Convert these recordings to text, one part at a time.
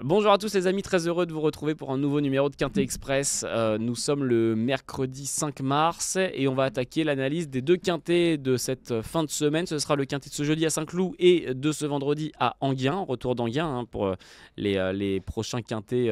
Bonjour à tous les amis, très heureux de vous retrouver pour un nouveau numéro de Quintet Express. Nous sommes le mercredi 5 mars et on va attaquer l'analyse des deux quintets de cette fin de semaine. Ce sera le quintet de ce jeudi à Saint-Cloud et de ce vendredi à Enghien, retour d'Enghien pour les prochains quintets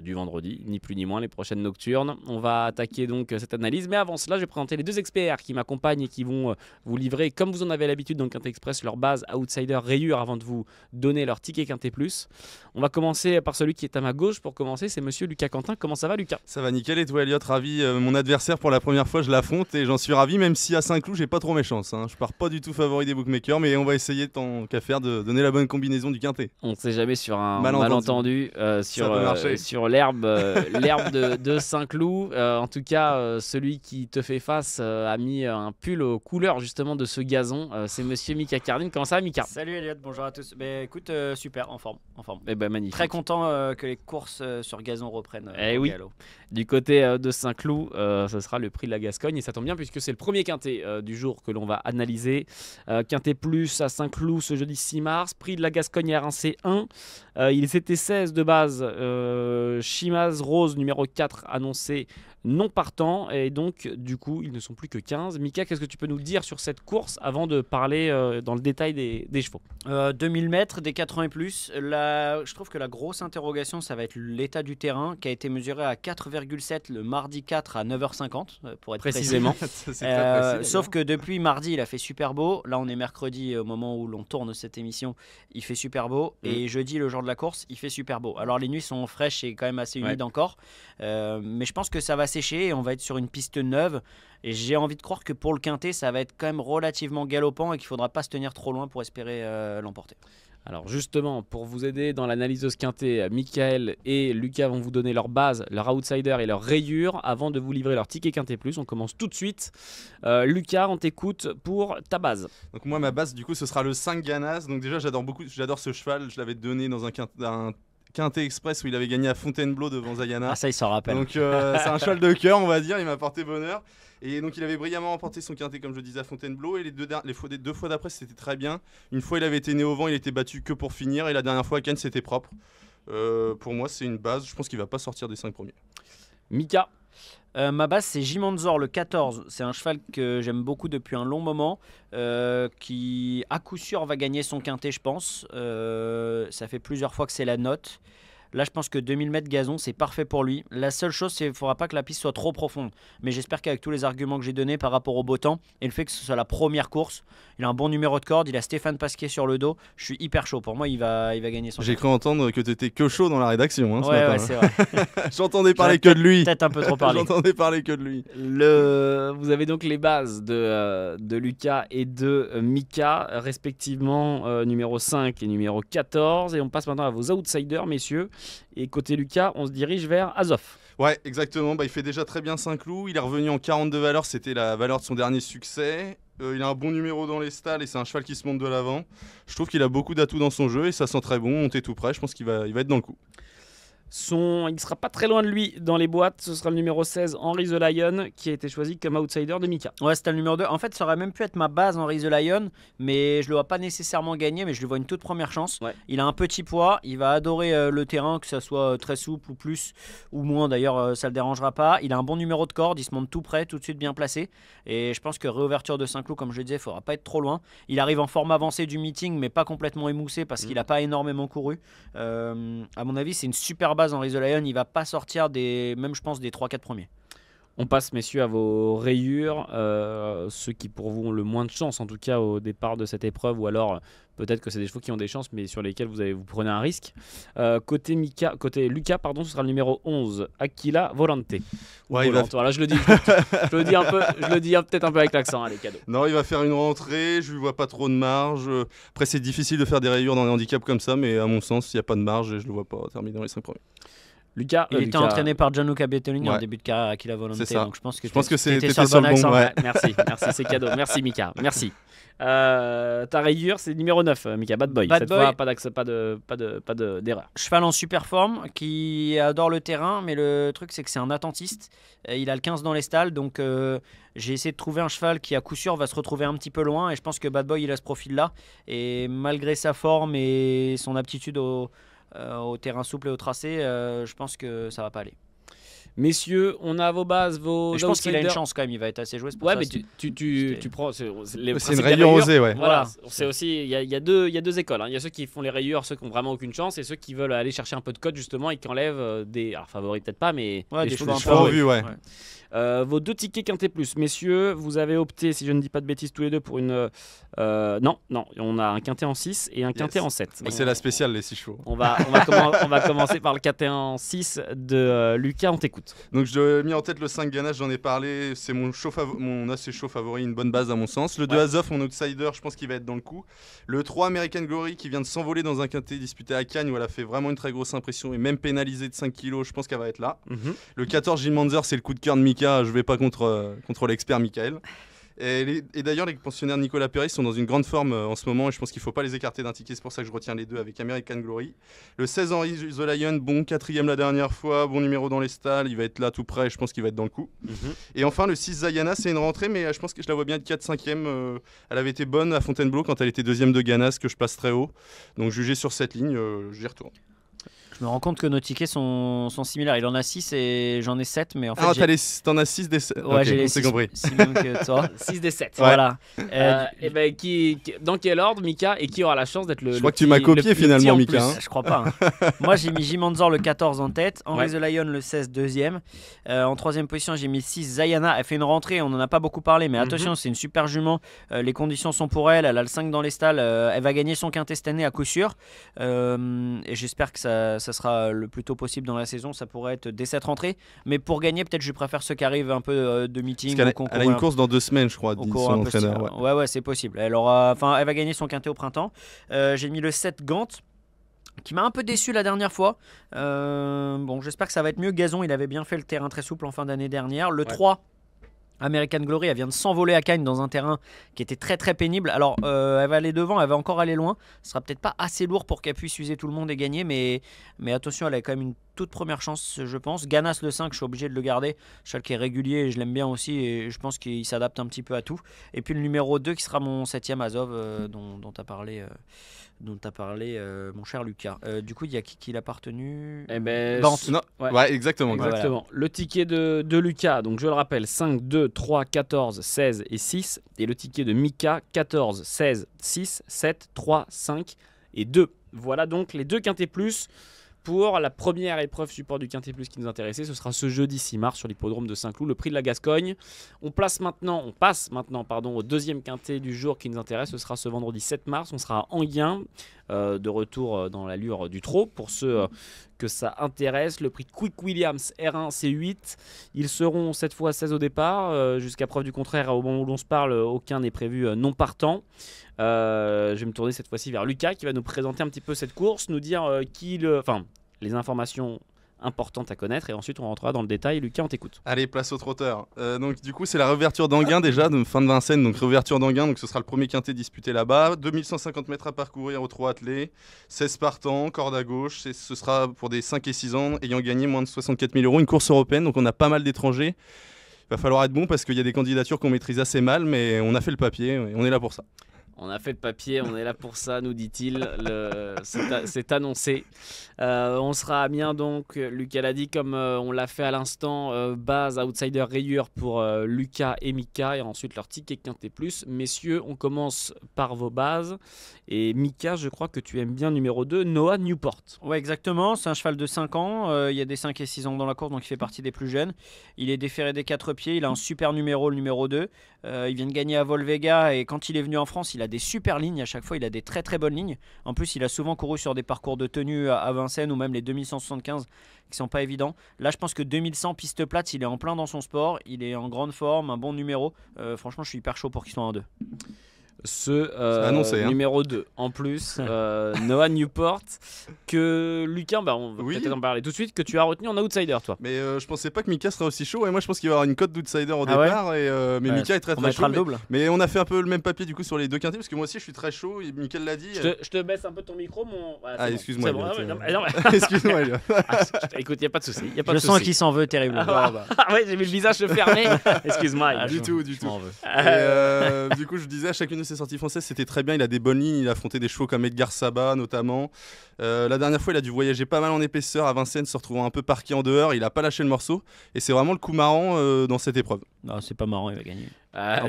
du vendredi, ni plus ni moins, les prochaines nocturnes. On va attaquer donc cette analyse, mais avant cela, je vais présenter les deux experts qui m'accompagnent et qui vont vous livrer, comme vous en avez l'habitude dans Quintet Express, leur base outsider rayure avant de vous donner leur ticket Quintet Plus. On va commencer par celui qui est à ma gauche. Pour commencer, c'est monsieur Lucas Quentin. Comment ça va, Lucas? Ça va nickel, et toi Elliot? Ravi, mon adversaire pour la première fois je l'affronte et j'en suis ravi, même si à Saint-Cloud j'ai pas trop mes chances, hein. Je pars pas du tout favori des bookmakers, mais on va essayer tant qu'à faire de donner la bonne combinaison du quintet. On ne sait jamais sur un Malentendu. sur l'herbe de Saint-Cloud. En tout cas, celui qui te fait face a mis un pull aux couleurs justement de ce gazon. C'est monsieur Mika Cardine. Comment ça va, Mika? Salut Elliot, bonjour à tous. Écoute, super, en forme. Eh ben, magnifique. Très content que les courses sur gazon reprennent. Oui. Galop. Du côté de Saint-Cloud, ce sera le prix de la Gascogne et ça tombe bien puisque c'est le premier quintet du jour que l'on va analyser. Quintet plus à Saint-Cloud ce jeudi 6 mars. Prix de la Gascogne R1C 1. Il était 16 de base. Chimaz Rose numéro 4 annoncé non partant et donc du coup ils ne sont plus que 15. Mika, qu'est-ce que tu peux nous dire sur cette course avant de parler dans le détail des chevaux? 2000 mètres, des 4 ans et plus. Je trouve que la grosse interrogation, ça va être l'état du terrain qui a été mesuré à 4,7 le mardi 4 à 9h50 pour être Précisément. C'est très précis, sauf que depuis mardi, il a fait super beau. Là, on est mercredi au moment où l'on tourne cette émission. Il fait super beau. Et jeudi, le jour de la course, il fait super beau. Alors, les nuits sont fraîches et quand même assez humides encore. Mais je pense que ça va sécher et on va être sur une piste neuve. Et j'ai envie de croire que pour le quintet, ça va être quand même relativement galopant et qu'il ne faudra pas se tenir trop loin pour espérer l'emporter. Alors justement, pour vous aider dans l'analyse de ce quintet, Michael et Lucas vont vous donner leur base, leur outsider et leur rayure avant de vous livrer leur ticket Quintet Plus. On commence tout de suite. Lucas, on t'écoute pour ta base. Donc moi ma base du coup ce sera le 5 Ganas. Donc déjà j'adore ce cheval, je l'avais donné dans un Quintet Express où il avait gagné à Fontainebleau devant Zayana. Ah, ça, il s'en rappelle. Donc c'est un cheval de cœur, on va dire, il m'a porté bonheur. Et donc il avait brillamment remporté son quintet comme je disais à Fontainebleau, et les deux fois d'après c'était très bien. Une fois il avait été né au vent, il était battu que pour finir, et la dernière fois à Cannes c'était propre. Pour moi c'est une base, je pense qu'il va pas sortir des 5 premiers. Mika. Ma base, c'est Jimanzor, le 14. C'est un cheval que j'aime beaucoup depuis un long moment, qui à coup sûr va gagner son quintet, je pense. Ça fait plusieurs fois que c'est la note. Là, je pense que 2000 mètres gazon, c'est parfait pour lui. La seule chose, c'est qu'il ne faudra pas que la piste soit trop profonde. Mais j'espère qu'avec tous les arguments que j'ai donnés par rapport au beau temps et le fait que ce soit la première course, il a un bon numéro de corde, il a Stéphane Pasquier sur le dos. Je suis hyper chaud. Pour moi, il va gagner son J'ai cru entendre que tu étais que chaud dans la rédaction. Hein, ce matin. Ouais, c'est vrai. J'entendais parler que de lui. Peut-être un peu trop parler. J'entendais parler que de lui. Vous avez donc les bases de Lucas et de Mika, respectivement numéro 5 et numéro 14. Et on passe maintenant à vos outsiders, messieurs. Et côté Lucas, on se dirige vers Azov. Ouais, exactement. Il fait déjà très bien Saint-Cloud. Il est revenu en 42 valeurs. C'était la valeur de son dernier succès. Il a un bon numéro dans les stalles et c'est un cheval qui se monte de l'avant. Je trouve qu'il a beaucoup d'atouts dans son jeu et ça sent très bon. On est tout prêt. Je pense qu'il va être dans le coup. Il ne sera pas très loin de lui dans les boîtes. Ce sera le numéro 16, Henry the Lion, qui a été choisi comme outsider de Mika. Ouais, c'était le numéro 2. En fait, ça aurait même pu être ma base, Henry the Lion, mais je le vois pas nécessairement gagner, mais je lui vois une toute première chance. Ouais. Il a un petit poids, il va adorer le terrain, que ça soit très souple ou plus ou moins. D'ailleurs, ça le dérangera pas. Il a un bon numéro de corde, il se monte tout près, tout de suite bien placé. Et je pense que réouverture de Saint-Cloud, comme je le disais, il faudra pas être trop loin. Il arrive en forme avancée du meeting, mais pas complètement émoussé parce qu'il a pas énormément couru. À mon avis, c'est une super base, Henry the Lion. Il va pas sortir des 3-4 premiers. On passe, messieurs, à vos rayures, ceux qui pour vous ont le moins de chance en tout cas au départ de cette épreuve, ou alors peut-être que c'est des chevaux qui ont des chances mais sur lesquels vous prenez un risque. Côté Lucas, ce sera le numéro 11, Aquila Volante. Ouais, Voilà, je le dis peut-être un peu avec l'accent, les cadeaux. Non, il va faire une rentrée, je lui vois pas trop de marge. Après c'est difficile de faire des rayures dans les handicaps comme ça, mais à mon sens il n'y a pas de marge et je le vois pas terminer dans les 5 premiers. Lucas, il était entraîné par Gianluca Bettolini en début de carrière à Aquila Volante. C'est ça. Donc je pense que c'était sur le bon accent. Ouais, merci, c'est cadeau. Merci Mika, merci. Ta rayure, c'est numéro 9, Mika, Bad Boy. Cette fois, pas d'erreur. Cheval en super forme, qui adore le terrain, mais le truc, c'est que c'est un attentiste. Il a le 15 dans les stalles, donc j'ai essayé de trouver un cheval qui, à coup sûr, va se retrouver un petit peu loin, et je pense que Bad Boy, il a ce profil-là. Et malgré sa forme et son aptitude au terrain souple et au tracé, je pense que ça va pas aller. Messieurs, on a vos bases, vos Et je pense qu'il a une outsiders. chance quand même, il va être assez joué. Ouais, mais tu prends. C'est une rayure osée, ouais. Voilà, c'est aussi. Il y a deux écoles. Il y a ceux qui font les rayures, ceux qui ont vraiment aucune chance, et ceux qui veulent aller chercher un peu de code justement et qui enlèvent des. Alors, favoris peut-être pas, mais. Des chevaux un peu chevaux en vue, ouais. Vos 2 tickets quintet plus, messieurs, vous avez opté, si je ne dis pas de bêtises, tous les deux pour une. Non, on a un quintet en 6 et un quintet en 7. Moi, c'est la spéciale, les 6 chevaux. On va commencer par le quintet en 6 de Lucas, on t'écoute. Donc, je mis en tête le 5 Ganas, j'en ai parlé. C'est mon assez chaud favori, une bonne base à mon sens. Le 2 Azov, mon outsider, je pense qu'il va être dans le coup. Le 3 American Glory, qui vient de s'envoler dans un quintet disputé à Cannes, où elle a fait vraiment une très grosse impression et même pénalisée de 5 kilos, je pense qu'elle va être là. Le 14 Gilles Manzer, c'est le coup de cœur de Mika, je vais pas contre l'expert Michael. Et d'ailleurs, les pensionnaires de Nicolas Perry sont dans une grande forme en ce moment et je pense qu'il ne faut pas les écarter d'un ticket. C'est pour ça que je retiens les deux avec American Glory. Le 16 Henry The Lion, bon 4ème la dernière fois, bon numéro dans les stalles, il va être là tout près et je pense qu'il va être dans le coup. Et enfin, le 6 Zayana, c'est une rentrée, mais je pense que je la vois bien être 4-5ème. Elle avait été bonne à Fontainebleau quand elle était 2ème de Ganas, que je place très haut. Donc, jugé sur cette ligne, j'y retourne. Je me rends compte que nos tickets sont similaires. Il en a 6 et j'en ai 7, mais en fait. T'en as 6 des 7. Ouais, j'ai les 6 compris. 6 même que toi. 6 des 7. Ouais. Voilà. Et ben, dans quel ordre, Mika, et qui aura la chance d'être le. Je crois que tu m'as copié finalement, Mika. Je crois pas. Moi, j'ai mis Jimanzor le 14 en tête, Henry the Lion le 16 deuxième. En troisième position, j'ai mis 6 Zayana. Elle fait une rentrée, on en a pas beaucoup parlé, mais attention, c'est une super jument. Les conditions sont pour elle. Elle a le 5 dans les stalles. Elle va gagner son quintet cette année à coup sûr. Et j'espère que ça sera le plus tôt possible dans la saison. Ça pourrait être dès cette rentrée. Mais pour gagner, peut-être je préfère ceux qui arrivent un peu de meeting. Parce elle a une course dans 2 semaines, je crois, dit son entraîneur. Ouais, c'est possible. Elle va gagner son quintet au printemps. J'ai mis le 7 Gant, qui m'a un peu déçu la dernière fois. Bon, j'espère que ça va être mieux. Gazon, il avait bien fait le terrain très souple en fin d'année dernière. Le 3 American Glory, elle vient de s'envoler à Cannes dans un terrain qui était très très pénible. Alors elle va aller devant, elle va encore aller loin. Ce sera peut-être pas assez lourd pour qu'elle puisse user tout le monde et gagner, mais attention, elle a quand même une toute première chance, je pense. Ganas le 5, je suis obligé de le garder. Cheval qui est régulier et je l'aime bien aussi et je pense qu'il s'adapte un petit peu à tout. Et puis le numéro 2 qui sera mon 7ème Azov dont tu as parlé. Mon cher Lucas. Du coup, il y a qui l'a partenu? Ouais, exactement. Voilà. Le ticket de Lucas, donc je le rappelle, 5, 2, 3, 14, 16 et 6. Et le ticket de Mika, 14, 16, 6, 7, 3, 5 et 2. Voilà donc les 2 quintés plus pour la première épreuve support du quintet plus qui nous intéressait. Ce sera ce jeudi 6 mars sur l'hippodrome de Saint-Cloud, le prix de la Gascogne. On passe maintenant au deuxième quintet du jour qui nous intéresse. Ce sera ce vendredi 7 mars. On sera à Enghien, de retour dans l'allure du trot pour ceux que ça intéresse. Le prix de Quick Williams R1 C8. Ils seront cette fois 16 au départ. Jusqu'à preuve du contraire, au moment où l'on se parle, aucun n'est prévu non partant. Je vais me tourner cette fois-ci vers Lucas qui va nous présenter un petit peu cette course, nous dire les informations importantes à connaître et ensuite on rentrera dans le détail. Lucas, on t'écoute. Allez, place au trotteur. Donc du coup c'est la réouverture d'Enghien déjà, de fin de Vincennes, donc réouverture d'Enghien, donc ce sera le premier quintet disputé là-bas. 2150 mètres à parcourir au trot attelé, 16 partants, corde à gauche, ce sera pour des 5 et 6 ans ayant gagné moins de 64 000 €, une course européenne, donc on a pas mal d'étrangers. Il va falloir être bon parce qu'il y a des candidatures qu'on maîtrise assez mal, mais on a fait le papier et on est là pour ça. On a fait le papier, on est là pour ça, nous dit-il. C'est annoncé. On sera à Amiens donc. Lucas l'a dit, comme on l'a fait à l'instant. Base, outsider, rayure pour Lucas et Mika. Et ensuite leur ticket quintet plus. Messieurs, on commence par vos bases. Et Mika, je crois que tu aimes bien numéro 2, Noah Newport. Ouais, exactement. C'est un cheval de 5 ans. Il y a des 5 et 6 ans dans la course, donc il fait partie des plus jeunes. Il est déféré des 4 pieds. Il a un super numéro, le numéro 2. Il vient de gagner à Volvega. Et quand il est venu en France, il a des super lignes. À chaque fois, il a des très très bonnes lignes. En plus, il a souvent couru sur des parcours de tenue à Vincennes ou même les 2175 qui sont pas évidents. Là, je pense que 2100 piste plate, il est en plein dans son sport. Il est en grande forme, un bon numéro. Franchement, je suis hyper chaud pour qu'il soit en 2. Ce numéro 2 en plus, Noah Newport, que Lucas, on va peut-être en parler tout de suite, que tu as retenu en outsider toi. Mais je pensais pas que Mika serait aussi chaud et moi je pense qu'il va y avoir une cote d'outsider au départ mais Mika est très très chaud. Le double. Mais on a fait un peu le même papier du coup sur les 2 quintets parce que moi aussi je suis très chaud et Mika l'a dit. Je te baisse un peu ton micro excuse-moi. Excuse-moi. Écoute, il y a pas de souci, Je sens qu'il s'en veut terriblement. Ouais, j'ai vu le visage se fermer. Excuse-moi. Du tout. Du coup, je disais à chacune de ses sorties françaises, c'était très bien. Il a des bonnes lignes. Il a affronté des chevaux comme Edgar Saba, notamment. La dernière fois, il a dû voyager pas mal en épaisseur à Vincennes, se retrouvant un peu parqué en dehors. Il a pas lâché le morceau. Et c'est vraiment le coup marrant dans cette épreuve. Non, c'est pas marrant, il va gagner.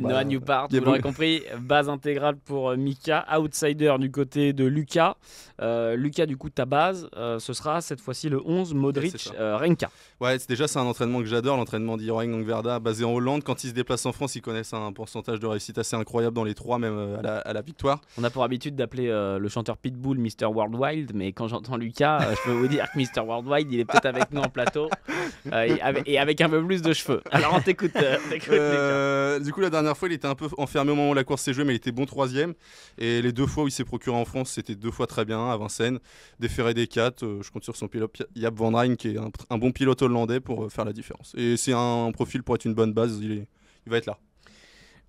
Noah Newpart, vous l'aurez compris, base intégrale pour Mika, outsider du côté de Lucas. Lucas, du coup, ta base, ce sera cette fois-ci le 11, Modric Renka. Ouais, c'est un entraînement que j'adore, l'entraînement d'Iroing Langverda, basé en Hollande. Quand ils se déplacent en France, ils connaissent un pourcentage de réussite assez incroyable dans les 3, même à la victoire. On a pour habitude d'appeler le chanteur Pitbull Mr. Worldwide, mais quand j'entends Lucas, je peux vous dire que Mr. Worldwide, il est peut-être avec nous en plateau et avec un peu plus de cheveux. Alors on t'écoute, Lucas. Du coup, la dernière fois, il était un peu enfermé au moment où la course s'est jouée, mais il était bon 3e. Et les 2 fois où il s'est procuré en France, c'était 2 fois très bien à Vincennes. Déféré des 4, je compte sur son pilote Jaap van Rijn, qui est un bon pilote hollandais pour faire la différence. Et c'est un profil pour être une bonne base, il va être là.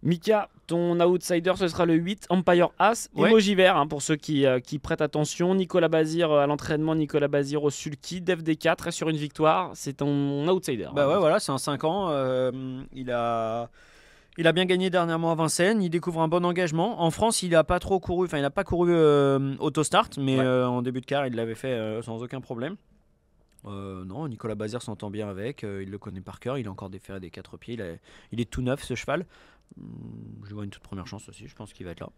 Mika, ton outsider, ce sera le 8, Empire As, emoji vert, pour ceux qui prêtent attention. Nicolas Bazir à l'entraînement, Nicolas Bazir au sulky, Dev D4 et sur une victoire, c'est ton outsider. Bah ouais, voilà, c'est un 5 ans, il a bien gagné dernièrement à Vincennes, il découvre un bon engagement. En France, il n'a pas trop couru, il n'a pas couru autostart, mais en début de carrière, il l'avait fait sans aucun problème. Non, Nicolas Bazir s'entend bien avec, il le connaît par cœur, il a encore déféré des 4 pieds, il est tout neuf ce cheval. Je lui vois une toute première chance aussi, je pense qu'il va être là.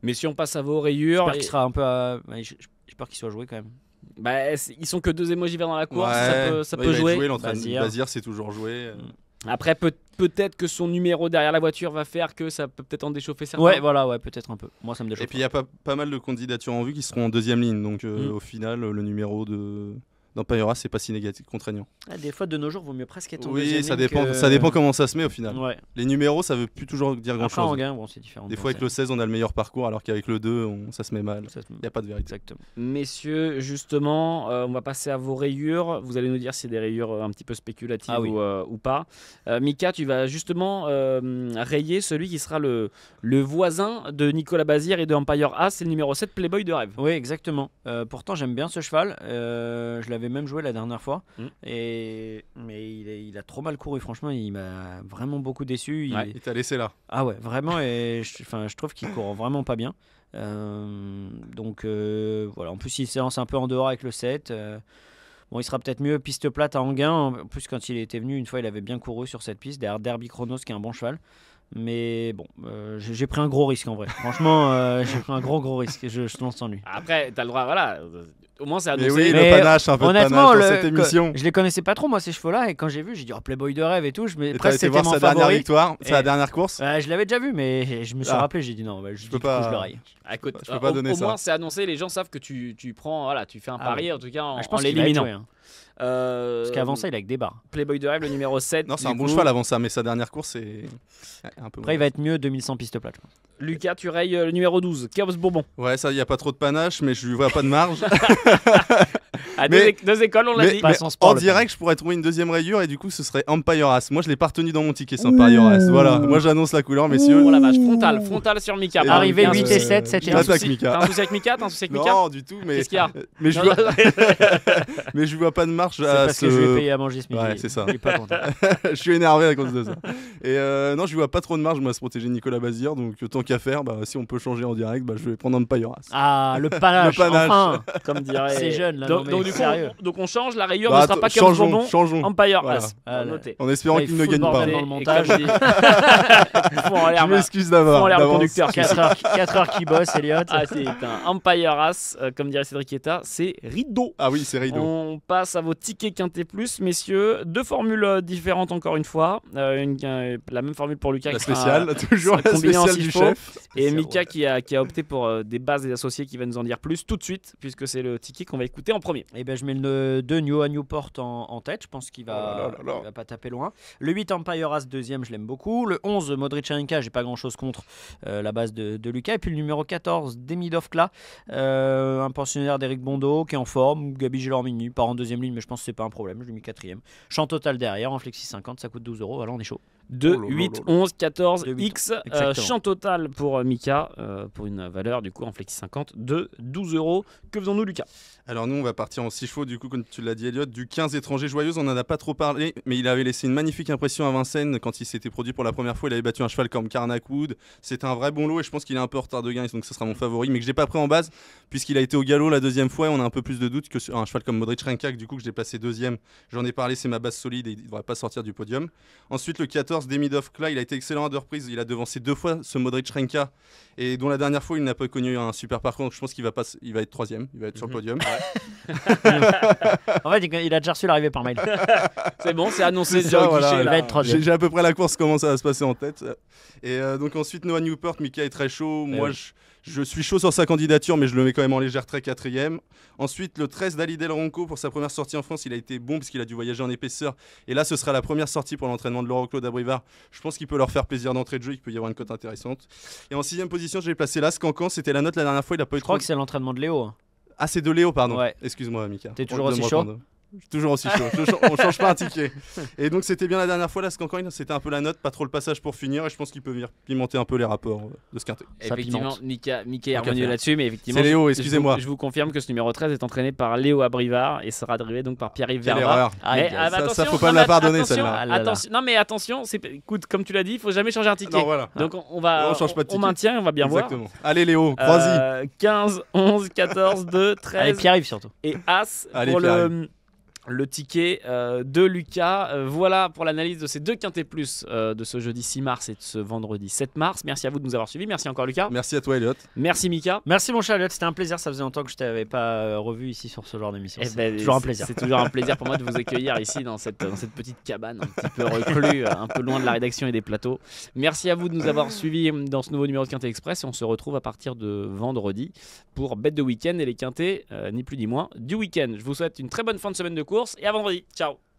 Mais si on passe à vos rayures... J'espère qu'il sera un peu j'espère qu'il soit joué quand même. Bah, ils sont que 2 émojis verts dans la course, ça peut il jouer. Va jouer Bazir, c'est toujours joué. Après, peut-être que son numéro derrière la voiture va faire que ça peut peut-être en déchauffer certains. Ouais, voilà, peut-être un peu. Moi, ça me déchauffe. Et puis, il y a pas mal de candidatures en vue qui seront en 2e ligne. Donc, au final, le numéro d'Empire As, c'est pas si négatif, contraignant. Des fois, de nos jours, vaut mieux presque être en deuxième ligne. Oui, ça dépend comment ça se met au final. Ouais. Les numéros, ça veut plus toujours dire grand-chose. En gain, bon, c'est différent. Des fois, avec le 16, on a le meilleur parcours, alors qu'avec le 2, ça se met mal. Il n'y a pas de vérité. Exactement. Messieurs, justement, on va passer à vos rayures. Vous allez nous dire si c'est des rayures un petit peu spéculatives ou pas. Mika, tu vas justement rayer celui qui sera le voisin de Nicolas Bazir et de Empire As, c'est le numéro 7, Playboy de rêve. Oui, exactement. Pourtant, j'aime bien ce cheval. Je l'avais même joué la dernière fois. Mais il a trop mal couru, franchement, il m'a vraiment beaucoup déçu. Il t'a laissé là. Ah ouais, vraiment, et je trouve qu'il court vraiment pas bien. Donc voilà, en plus il s'élance un peu en dehors avec le 7. Bon, il sera peut-être mieux piste plate à Anguin. En plus, quand il était venu, une fois, il avait bien couru sur cette piste, derrière Derby Chronos, qui est un bon cheval. Mais bon, j'ai pris un gros risque en vrai. Franchement, j'ai pris un gros risque. Je lance sans lui. Après, t'as le droit, voilà. Au moins, c'est annoncé. Mais oui, le panache, un peu honnêtement, de panache dans cette émission. Je les connaissais pas trop, moi, ces chevaux-là. Et quand j'ai vu, j'ai dit Playboy de rêve et tout. Presque c'était mon favori. Dernière victoire, sa dernière course. Je l'avais déjà vu, mais je me suis rappelé. J'ai dit non, je peux pas. Je le raille. Écoute, je peux pas donner ça. Au moins, c'est annoncé. Les gens savent que tu prends, voilà, tu fais un pari, en tout cas, en pense l'éliminant. Parce qu'avant ça, il a que des barres. Playboy de rêve, le numéro 7. Non, c'est un bon cheval avant ça, mais sa dernière course, c'est un peu. Après, il va être mieux 2100 pistes plates, je pense. Lucas, tu rayes le numéro 12, Chaos Bourbon. Ouais, ça, il n'y a pas trop de panache, mais je lui vois pas de marge. À deux écoles, on l'a dit. En direct, je pourrais trouver une deuxième rayure et du coup, ce serait Empire As. Moi, je l'ai pas retenu dans mon ticket, c'est Empire As. Voilà, moi j'annonce la couleur, messieurs. Oh la vache, frontal sur Mika. Arrivé 8 et 7, 7 et 1. T'as un souci avec Mika? Non, du tout, mais. Qu'est-ce qu'il y a? Mais je vois pas de marge à parce que je vais payer à manger ce midi. Ouais, c'est ça. Il est pas content. Je suis énervé à cause de ça. Et non, je vois pas trop de marge, moi, à se protéger Nicolas Bazir. Donc, tant qu'à faire, si on peut changer en direct, je vais prendre Empire As. Ah, le panache. Enfin, comme dirait. C'est jeune là. Donc, du coup, on change, la rayure ne sera pas Chaos Bourbon. Changeons. Empire Voilà. As. En espérant qu'il ne gagne pas. Dans le montage. Je m'excuse d'avance. 4 heures qui bosse, Elliot. Ah, c'est un Empire As, comme dirait Cédric Etta, c'est rideau. Ah oui, c'est rideau. On passe à vos tickets Quintet Plus, messieurs. 2 formules différentes encore une fois. La même formule pour Lucas. La spéciale, toujours la spéciale du chef. Et Mika qui a opté pour des bases et associés qui va nous en dire plus tout de suite, puisque c'est le ticket qu'on va écouter en premier. Et je mets le 2 Noah Newport en tête. Je pense qu'il va, il va pas taper loin. Le 8 Empire As deuxième, je l'aime beaucoup. Le 11 Modric Renka, j'ai pas grand chose contre la base de Lucas. Et puis le numéro 14 Demidov Kla, un pensionnaire d'Eric Bondo qui est en forme. Gabi Gelormini part en deuxième ligne, mais je pense que c'est pas un problème. Je lui ai mis quatrième. Champ total derrière en flexi 50, ça coûte 12 €. Alors on est chaud. 2, Oh là 8, là là. 11, 14, 2, 8, X. exactement. Champ total pour Mika, pour une valeur du coup en Flexi 50 de 12 €. Que faisons-nous, Lucas? Alors nous on va partir en 6 chevaux du coup comme tu l'as dit Elliot, du 15 étranger joyeuse, on n'en a pas trop parlé mais il avait laissé une magnifique impression à Vincennes quand il s'était produit pour la première fois, il avait battu un cheval comme Carnacoud, c'était un vrai bon lot et je pense qu'il est un peu en retard de gain donc ce sera mon favori mais que j'ai pas pris en base puisqu'il a été au galop la deuxième fois et on a un peu plus de doutes que sur un cheval comme Modric Renka du coup que j'ai placé deuxième, j'en ai parlé, c'est ma base solide et il ne devrait pas sortir du podium. Ensuite le 14 Demidov Kla, il a été excellent à 2 reprises, il a devancé 2 fois ce Modric Renka et dont la dernière fois il n'a pas connu un super parcours donc je pense qu'il va être troisième, il va être sur le podium. En fait, il a déjà reçu l'arrivée par mail. C'est bon, c'est annoncé C'est déjà ça, au voilà. guichet, Il là. va être troisième. J'ai à peu près la course, comment ça va se passer en tête. Et donc ensuite, Noah Newport, Mika est très chaud. Moi, oui. je suis chaud sur sa candidature, mais je le mets quand même en légère trait 4ème. Ensuite, le 13 d'Ali Del Ronco, pour sa première sortie en France, il a été bon puisqu'il a dû voyager en épaisseur. Et là, ce sera la première sortie pour l'entraînement de Laurent Claude Abrivard. Je pense qu'il peut leur faire plaisir d'entrée de jeu, il peut y avoir une cote intéressante. Et en 6ème position, j'ai placé Las Cancan. C'était la note la dernière fois, il a pas eu Je crois trop. que c'est l'entraînement de Léo. Ah, c'est de Léo, pardon. Ouais. Excuse-moi, Mika. T'es toujours De aussi me chaud reprendre. Je suis toujours aussi chaud. On change pas un ticket. Et donc c'était bien la dernière fois là, parce qu'encore une, c'était un peu la note, pas trop le passage pour finir. Et je pense qu'il peut venir pimenter un peu les rapports de ce quintet. Ça Effectivement, pimente. Mika est Tant qu'à revenu faire. là-dessus, mais effectivement, C'est Léo, je vous- excusez-moi. Je vous confirme que ce numéro 13 est entraîné par Léo Abrivard et sera drivé donc par Pierre-Yves Quelle Verva. erreur. Aïe, Mais, aïe. ça, attention, faut pas non, me la mais pardonner, attention, celle-là. Ah là là. attention, non mais attention, écoute, comme tu l'as dit, il faut jamais changer un ticket. Non, voilà. Donc on va, On change pas de on ticket. maintient, on va bien Exactement. Allez Léo, crois-y. 15, 11, 14, 2, 13 Allez, Pierre-Yves surtout. et As Allez, pour Pierre-Yves. le ticket de Lucas. Voilà pour l'analyse de ces deux quintés plus de ce jeudi 6 mars et de ce vendredi 7 mars. Merci à vous de nous avoir suivis. Merci encore Lucas. Merci à toi Elliot. Merci Mika. Merci mon cher Elliot, c'était un plaisir. Ça faisait longtemps que je t'avais pas revu ici sur ce genre d'émission. Eh C'est ben, toujours un plaisir. C'est toujours un plaisir pour moi de vous accueillir ici dans cette petite cabane un petit peu reclus, un peu loin de la rédaction et des plateaux. Merci à vous de nous avoir suivis dans ce nouveau numéro de Quintet Express et on se retrouve à partir de vendredi pour Bête de Week-end et les quintés, ni plus ni moins, du week-end. Je vous souhaite une très bonne fin de semaine de course et à vendredi. Ciao.